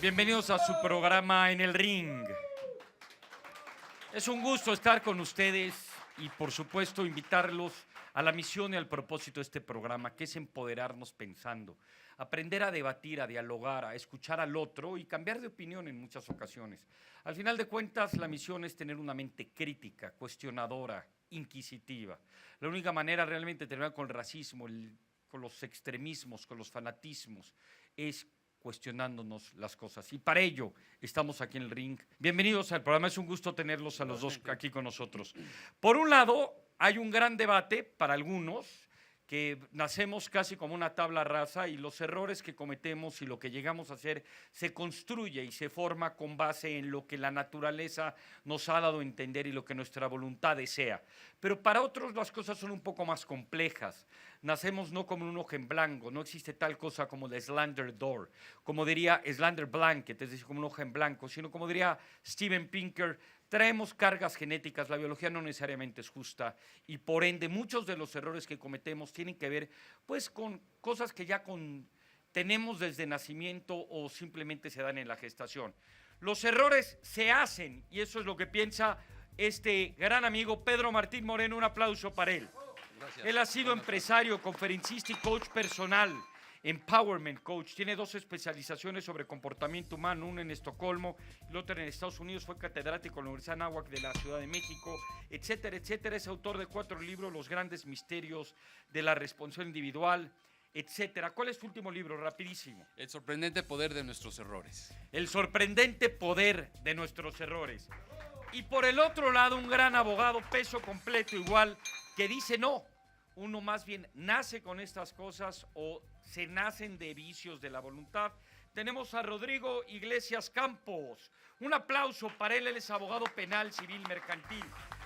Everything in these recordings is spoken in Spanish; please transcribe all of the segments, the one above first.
Bienvenidos a su programa En el Ring. Es un gusto estar con ustedes y, por supuesto, invitarlos a la misión y al propósito de este programa, que es empoderarnos pensando, aprender a debatir, a dialogar, a escuchar al otro y cambiar de opinión en muchas ocasiones. Al final de cuentas, la misión es tener una mente crítica, cuestionadora, inquisitiva. La única manera realmente de terminar con el racismo, con los extremismos, con los fanatismos, es cuestionándonos las cosas. Y para ello estamos aquí en el ring. Bienvenidos al programa, es un gusto tenerlos a los dos aquí con nosotros. Por un lado, hay un gran debate para algunos, que nacemos casi como una tabla rasa y los errores que cometemos y lo que llegamos a hacer se construye y se forma con base en lo que la naturaleza nos ha dado a entender y lo que nuestra voluntad desea. Pero para otros las cosas son un poco más complejas. Nacemos no como un ojo en blanco, no existe tal cosa como la Slender Door, como diría Slender Blanket, es decir, como un ojo en blanco, sino como diría Steven Pinker, traemos cargas genéticas, la biología no necesariamente es justa y por ende muchos de los errores que cometemos tienen que ver pues con cosas que ya tenemos desde nacimiento o simplemente se dan en la gestación. Los errores se hacen y eso es lo que piensa este gran amigo Pedro Martín Moreno, un aplauso para él. Gracias. Él ha sido empresario, conferencista y coach personal, empowerment coach, tiene 2 especializaciones sobre comportamiento humano, una en Estocolmo y la otra en Estados Unidos, fue catedrático en la Universidad Anáhuac de la Ciudad de México, etcétera, etcétera. Es autor de 4 libros, Los grandes misterios de la responsabilidad individual, etcétera. ¿Cuál es tu último libro? Rapidísimo. El sorprendente poder de nuestros errores. El sorprendente poder de nuestros errores. Y por el otro lado, un gran abogado, peso completo igual, que dice no. Uno más bien nace con estas cosas o se nacen de vicios de la voluntad. Tenemos a Rodrigo Iglesias Campos. Un aplauso para él, él es abogado penal, civil, mercantil.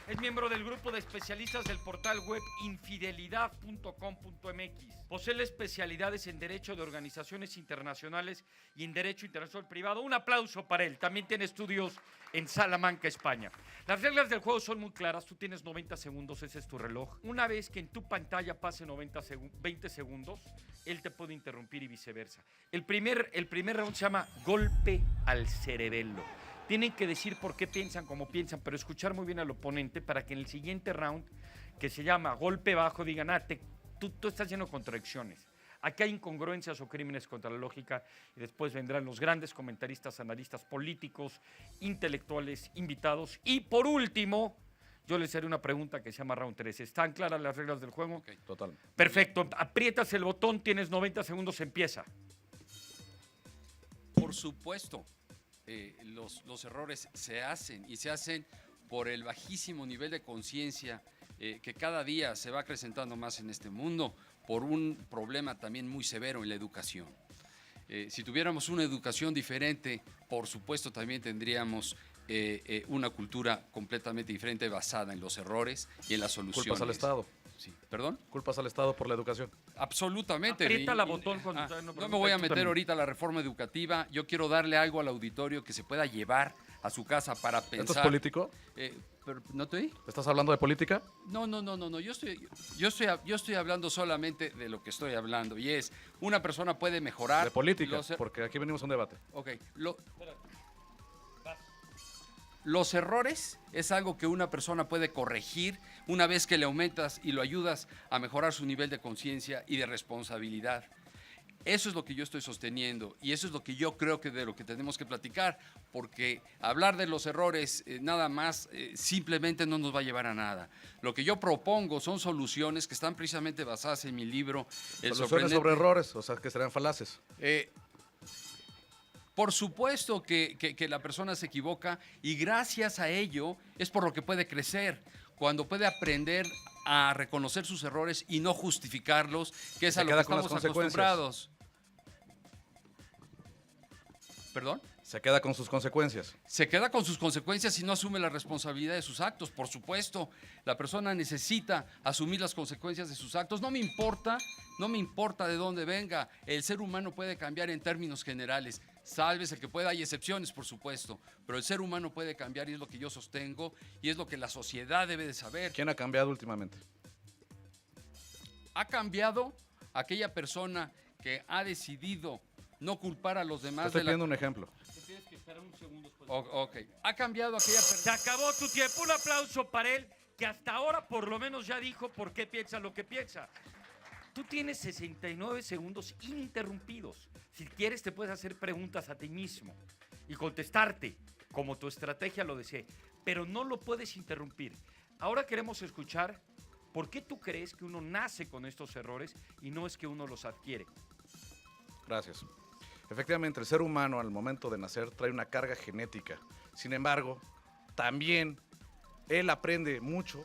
Es miembro del grupo de especialistas del portal web infidelidad.com.mx. Posee especialidades en Derecho de Organizaciones Internacionales y en Derecho Internacional Privado. Un aplauso para él. También tiene estudios en Salamanca, España. Las reglas del juego son muy claras. Tú tienes 90 segundos, ese es tu reloj. Una vez que en tu pantalla pase 20 segundos, él te puede interrumpir y viceversa. El primer round se llama golpe al cerebelo. Tienen que decir por qué piensan como piensan, pero escuchar muy bien al oponente para que en el siguiente round, que se llama golpe bajo, digan, tú estás lleno de contradicciones. Aquí hay incongruencias o crímenes contra la lógica y después vendrán los grandes comentaristas, analistas políticos, intelectuales, invitados. Y por último, yo les haré una pregunta que se llama round 3. ¿Están claras las reglas del juego? Ok, total. Perfecto. Aprietas el botón, tienes 90 segundos, empieza. Por supuesto. Los errores se hacen y se hacen por el bajísimo nivel de conciencia que cada día se va acrecentando más en este mundo, por un problema también muy severo en la educación. Si tuviéramos una educación diferente, por supuesto también tendríamos una cultura completamente diferente basada en los errores y en las soluciones. Culpas al Estado. Sí. ¿Perdón? Culpas al Estado por la educación. Absolutamente. Aprieta la botón cuando no me voy a meter ahorita a la reforma educativa. Yo quiero darle algo al auditorio que se pueda llevar a su casa para pensar. ¿Esto es político? ¿No te oí? ¿Estás hablando de política? No. Yo estoy hablando solamente de lo que estoy hablando. Y es, una persona puede mejorar. De política, porque aquí venimos a un debate. Ok. Los errores es algo que una persona puede corregir una vez que le aumentas y lo ayudas a mejorar su nivel de conciencia y de responsabilidad. Eso es lo que yo estoy sosteniendo y eso es lo que yo creo que de lo que tenemos que platicar, porque hablar de los errores nada más simplemente no nos va a llevar a nada. Lo que yo propongo son soluciones que están precisamente basadas en mi libro. Soluciones sobre errores, o sea, que serán falaces. Por supuesto que la persona se equivoca y gracias a ello es por lo que puede crecer, cuando puede aprender a reconocer sus errores y no justificarlos, que es a lo que estamos acostumbrados. ¿Perdón? Se queda con sus consecuencias. Se queda con sus consecuencias y no asume la responsabilidad de sus actos. Por supuesto, la persona necesita asumir las consecuencias de sus actos. No me importa de dónde venga. El ser humano puede cambiar en términos generales. Sálvese que pueda, hay excepciones, por supuesto, pero el ser humano puede cambiar y es lo que yo sostengo y es lo que la sociedad debe de saber. ¿Quién ha cambiado últimamente? Ha cambiado aquella persona que ha decidido no culpar a los demás. Estoy pidiendo un ejemplo. Tienes que esperar un segundo después. Ok. Ha cambiado aquella Se persona. acabó tu tiempo. Un aplauso para él, que hasta ahora por lo menos ya dijo por qué piensa lo que piensa. Tú tienes 69 segundos ininterrumpidos. Si quieres te puedes hacer preguntas a ti mismo y contestarte como tu estrategia lo desee, pero no lo puedes interrumpir. Ahora queremos escuchar por qué tú crees que uno nace con estos errores y no es que uno los adquiere. Gracias. Efectivamente, el ser humano al momento de nacer trae una carga genética. Sin embargo, también él aprende mucho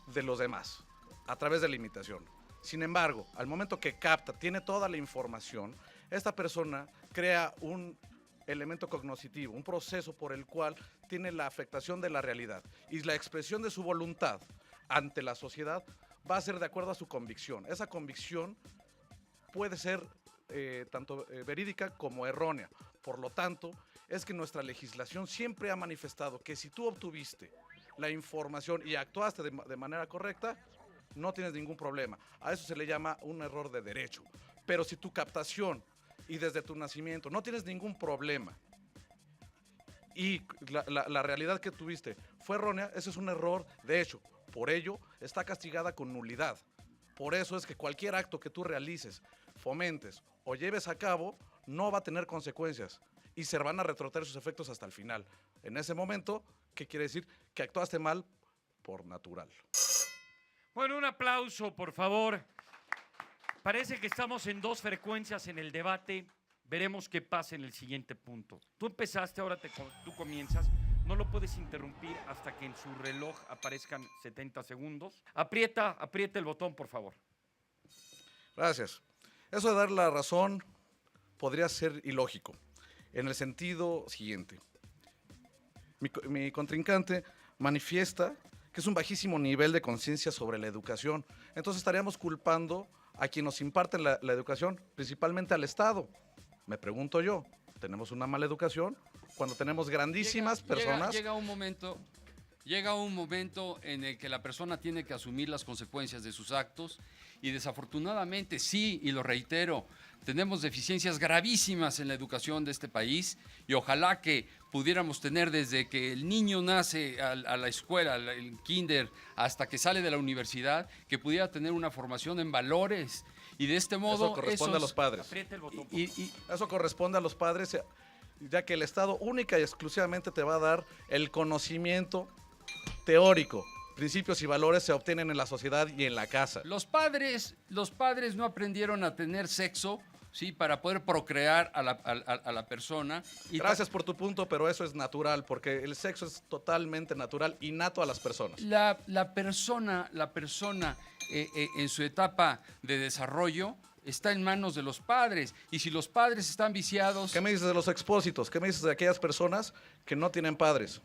de los demás a través de la imitación. Sin embargo, al momento que capta, tiene toda la información, esta persona crea un elemento cognitivo, un proceso por el cual tiene la afectación de la realidad y la expresión de su voluntad ante la sociedad va a ser de acuerdo a su convicción. Esa convicción puede ser tanto verídica como errónea. Por lo tanto, es que nuestra legislación siempre ha manifestado que si tú obtuviste la información y actuaste de manera correcta, no tienes ningún problema. A eso se le llama un error de derecho. Pero si tu captación y desde tu nacimiento no tienes ningún problema y la realidad que tuviste fue errónea, ese es un error de hecho. Por ello, está castigada con nulidad. Por eso es que cualquier acto que tú realices, fomentes o lleves a cabo, no va a tener consecuencias y se van a retrotraer sus efectos hasta el final. En ese momento, ¿qué quiere decir? Que actuaste mal por natural. Bueno, un aplauso, por favor. Parece que estamos en dos frecuencias en el debate. Veremos qué pasa en el siguiente punto. Tú empezaste, ahora tú comienzas. No lo puedes interrumpir hasta que en su reloj aparezcan 70 segundos. Aprieta el botón, por favor. Gracias. Eso de dar la razón podría ser ilógico, en el sentido siguiente. Mi contrincante manifiesta que es un bajísimo nivel de conciencia sobre la educación. Entonces estaríamos culpando a quien nos imparte la educación, principalmente al Estado. Me pregunto yo, ¿tenemos una mala educación? Cuando tenemos grandísimas personas... Llega un momento en el que la persona tiene que asumir las consecuencias de sus actos y desafortunadamente sí, y lo reitero, tenemos deficiencias gravísimas en la educación de este país y ojalá que pudiéramos tener desde que el niño nace a la escuela, el kinder, hasta que sale de la universidad, que pudiera tener una formación en valores y de este modo... Eso corresponde a los padres. Aprieta el botón. Eso corresponde a los padres, ya que el Estado única y exclusivamente te va a dar el conocimiento teórico. Principios y valores se obtienen en la sociedad y en la casa. Los padres no aprendieron a tener sexo, ¿sí? Para poder procrear a la persona. Y gracias por tu punto, pero eso es natural, porque el sexo es totalmente natural, innato a las personas. La persona en su etapa de desarrollo está en manos de los padres. Y si los padres están viciados... ¿Qué me dices de los expósitos? ¿Qué me dices de aquellas personas que no tienen padres?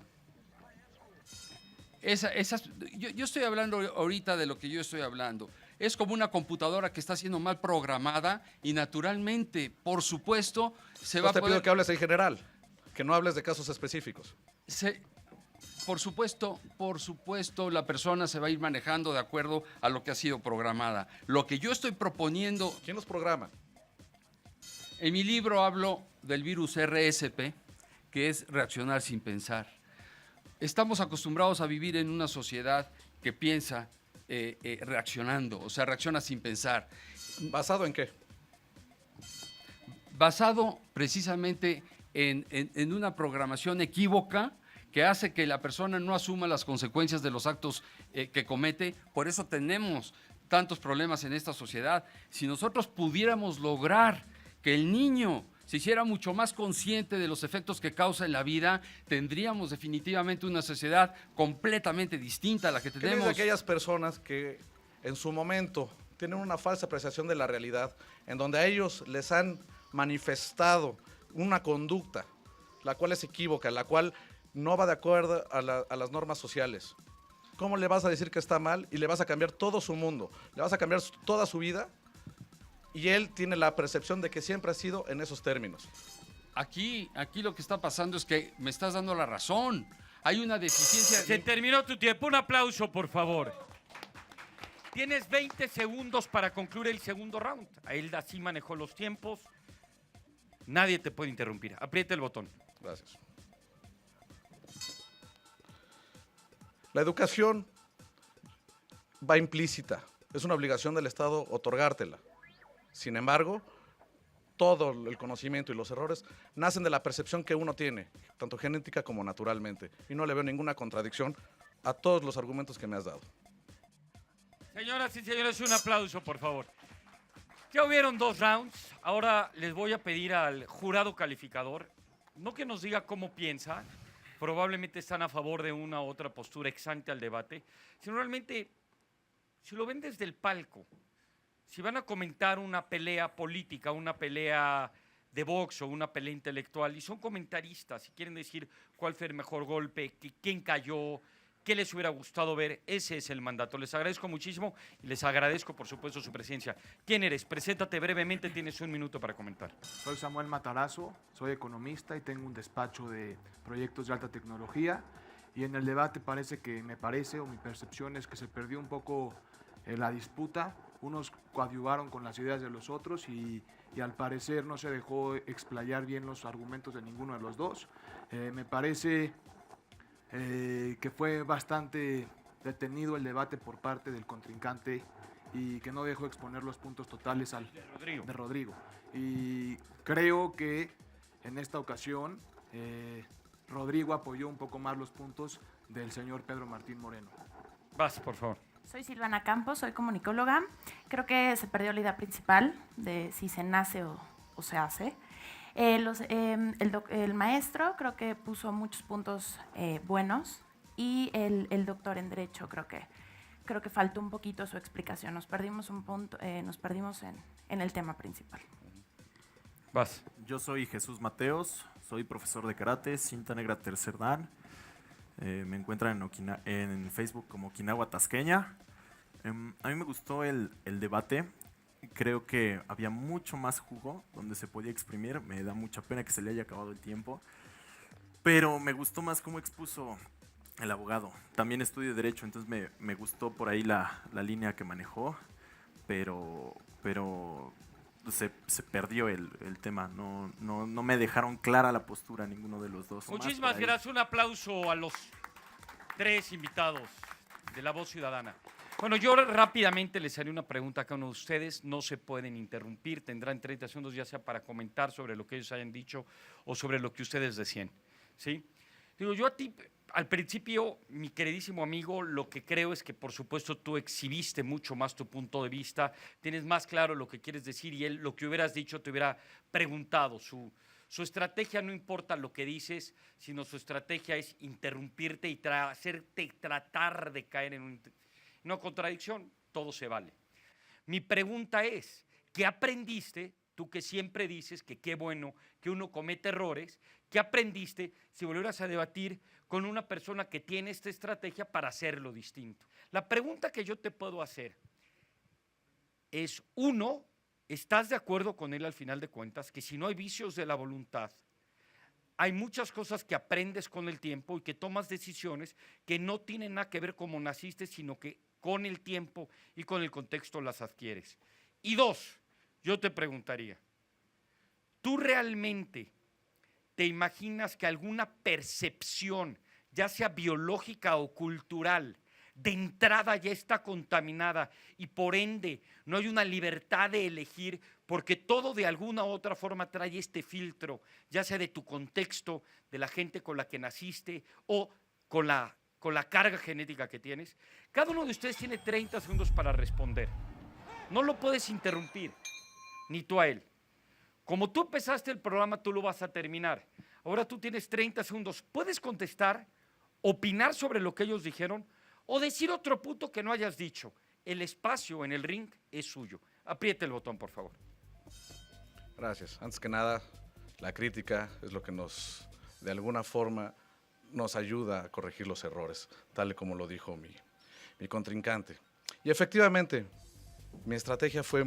Yo estoy hablando ahorita de lo que yo estoy hablando. Es como una computadora que está siendo mal programada y naturalmente, por supuesto, se va a te poder... pido que hables en general, que no hables de casos específicos. Por supuesto, la persona se va a ir manejando de acuerdo a lo que ha sido programada. Lo que yo estoy proponiendo... ¿Quién los programa? En mi libro hablo del virus RSP, que es reaccionar sin pensar. Estamos acostumbrados a vivir en una sociedad que piensa reaccionando, o sea, reacciona sin pensar. ¿Basado en qué? Basado precisamente en una programación equívoca que hace que la persona no asuma las consecuencias de los actos que comete. Por eso tenemos tantos problemas en esta sociedad. Si nosotros pudiéramos lograr que el niño se hiciera mucho más consciente de los efectos que causa en la vida, tendríamos definitivamente una sociedad completamente distinta a la que tenemos. ¿Qué dices de aquellas personas que en su momento tienen una falsa apreciación de la realidad, en donde a ellos les han manifestado una conducta la cual es equívoca, la cual no va de acuerdo a las normas sociales. ¿Cómo le vas a decir que está mal y le vas a cambiar todo su mundo? Le vas a cambiar toda su vida y él tiene la percepción de que siempre ha sido en esos términos. Aquí lo que está pasando es que me estás dando la razón. Hay una deficiencia. Se terminó tu tiempo. Un aplauso, por favor. Tienes 20 segundos para concluir el segundo round. Él así manejó los tiempos. Nadie te puede interrumpir. Aprieta el botón. Gracias. La educación va implícita. Es una obligación del Estado otorgártela. Sin embargo, todo el conocimiento y los errores nacen de la percepción que uno tiene, tanto genética como naturalmente. Y no le veo ninguna contradicción a todos los argumentos que me has dado. Señoras y señores, un aplauso, por favor. Ya hubieron 2 rounds. Ahora les voy a pedir al jurado calificador, no que nos diga cómo piensa, probablemente están a favor de una u otra postura ex ante al debate, sino realmente, si lo ven desde el palco, si van a comentar una pelea política, una pelea de box o una pelea intelectual, y son comentaristas y quieren decir cuál fue el mejor golpe, quién cayó, qué les hubiera gustado ver, ese es el mandato. Les agradezco muchísimo y les agradezco, por supuesto, su presencia. ¿Quién eres? Preséntate brevemente, tienes 1 minuto para comentar. Soy Samuel Matarazo, soy economista y tengo un despacho de proyectos de alta tecnología. Y en el debate mi percepción es que se perdió un poco la disputa. Unos coadyuvaron con las ideas de los otros y al parecer no se dejó explayar bien los argumentos de ninguno de los dos. Me parece que fue bastante detenido el debate por parte del contrincante y que no dejó exponer los puntos totales de Rodrigo. Y creo que en esta ocasión Rodrigo apoyó un poco más los puntos del señor Pedro Martín Moreno. Vas, por favor. Soy Silvana Campos, soy comunicóloga. Creo que se perdió la idea principal de si se nace o se hace. El maestro creo que puso muchos puntos buenos y el doctor en Derecho creo que faltó un poquito su explicación. Nos perdimos un punto, nos perdimos en el tema principal. Vas. Yo soy Jesús Mateos, soy profesor de karate, cinta negra tercer dan. Me encuentran en Facebook como Okinawa Tasqueña. A mí me gustó el debate. Creo que había mucho más jugo donde se podía exprimir. Me da mucha pena que se le haya acabado el tiempo. Pero me gustó más cómo expuso el abogado. También estudio Derecho, entonces me gustó por ahí la línea que manejó. Pero se perdió el tema. No me dejaron clara la postura ninguno de los dos. Muchísimas gracias. Un aplauso a los 3 invitados de La Voz Ciudadana. Bueno, yo rápidamente les haré una pregunta a cada uno de ustedes. No se pueden interrumpir. Tendrán 30 segundos ya sea para comentar sobre lo que ellos hayan dicho o sobre lo que ustedes decían. ¿Sí? Digo, yo a ti, al principio, mi queridísimo amigo, lo que creo es que, por supuesto, tú exhibiste mucho más tu punto de vista. Tienes más claro lo que quieres decir y él, lo que hubieras dicho, te hubiera preguntado. Su estrategia no importa lo que dices, sino su estrategia es interrumpirte y hacerte tratar de caer en una contradicción. Todo se vale. Mi pregunta es, ¿qué aprendiste? Tú que siempre dices que qué bueno que uno comete errores, ¿qué aprendiste si volvieras a debatir con una persona que tiene esta estrategia para hacerlo distinto? La pregunta que yo te puedo hacer es, uno, ¿estás de acuerdo con él al final de cuentas? Que si no hay vicios de la voluntad, hay muchas cosas que aprendes con el tiempo y que tomas decisiones que no tienen nada que ver cómo naciste, sino que con el tiempo y con el contexto las adquieres. Y 2, yo te preguntaría, ¿tú realmente te imaginas que alguna percepción, ya sea biológica o cultural, de entrada ya está contaminada y por ende no hay una libertad de elegir porque todo de alguna u otra forma trae este filtro, ya sea de tu contexto, de la gente con la que naciste o con la carga genética que tienes? Cada uno de ustedes tiene 30 segundos para responder. No lo puedes interrumpir, ni tú a él. Como tú empezaste el programa, tú lo vas a terminar. Ahora tú tienes 30 segundos. Puedes contestar, opinar sobre lo que ellos dijeron o decir otro punto que no hayas dicho. El espacio en el ring es suyo. Apriete el botón, por favor. Gracias. Antes que nada, la crítica es lo que nos de alguna forma nos ayuda a corregir los errores, tal y como lo dijo mi contrincante. Y efectivamente, mi estrategia fue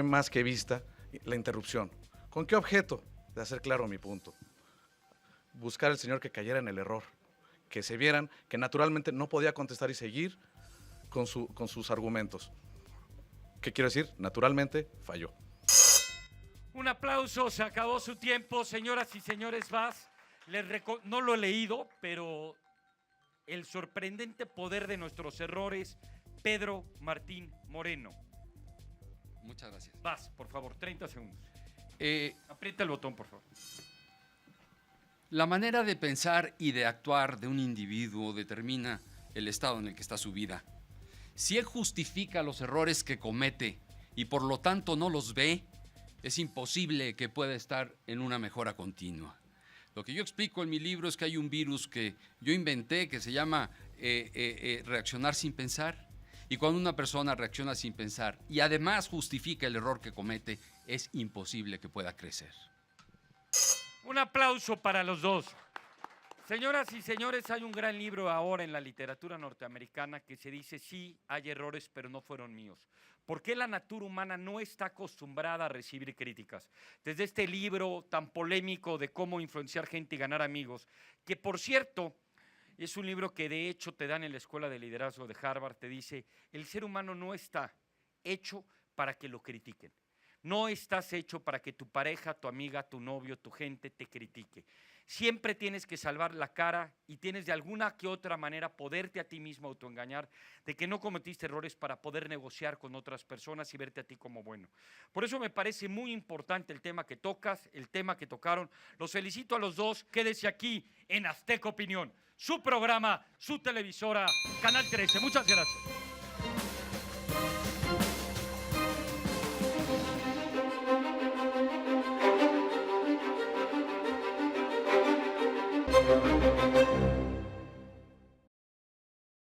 más que vista la interrupción. ¿Con qué objeto? De hacer claro mi punto. Buscar al señor que cayera en el error, que se vieran que naturalmente no podía contestar y seguir con sus argumentos. ¿Qué quiero decir? Naturalmente falló. Un aplauso, se acabó su tiempo. Señoras y señores, no lo he leído, pero el sorprendente poder de nuestros errores, Pedro Martín Moreno. Muchas gracias. Vas, por favor, 30 segundos. Aprieta el botón, por favor. La manera de pensar y de actuar de un individuo determina el estado en el que está su vida. Si él justifica los errores que comete y por lo tanto no los ve, es imposible que pueda estar en una mejora continua. Lo que yo explico en mi libro es que hay un virus que yo inventé que se llama reaccionar sin pensar. Y cuando una persona reacciona sin pensar y además justifica el error que comete, es imposible que pueda crecer. Un aplauso para los dos. Señoras y señores, hay un gran libro ahora en la literatura norteamericana que se dice, sí, hay errores, pero no fueron míos. ¿Por qué la natura humana no está acostumbrada a recibir críticas? Desde este libro tan polémico de cómo influenciar gente y ganar amigos, que por cierto, es un libro que de hecho te dan en la Escuela de Liderazgo de Harvard, te dice, el ser humano no está hecho para que lo critiquen. No estás hecho para que tu pareja, tu amiga, tu novio, tu gente te critique. Siempre tienes que salvar la cara y tienes de alguna que otra manera poderte a ti mismo autoengañar de que no cometiste errores para poder negociar con otras personas y verte a ti como bueno. Por eso me parece muy importante el tema que tocas, el tema que tocaron. Los felicito a los dos. Quédese aquí en Azteca Opinión, su programa, su televisora, Canal 13. Muchas gracias.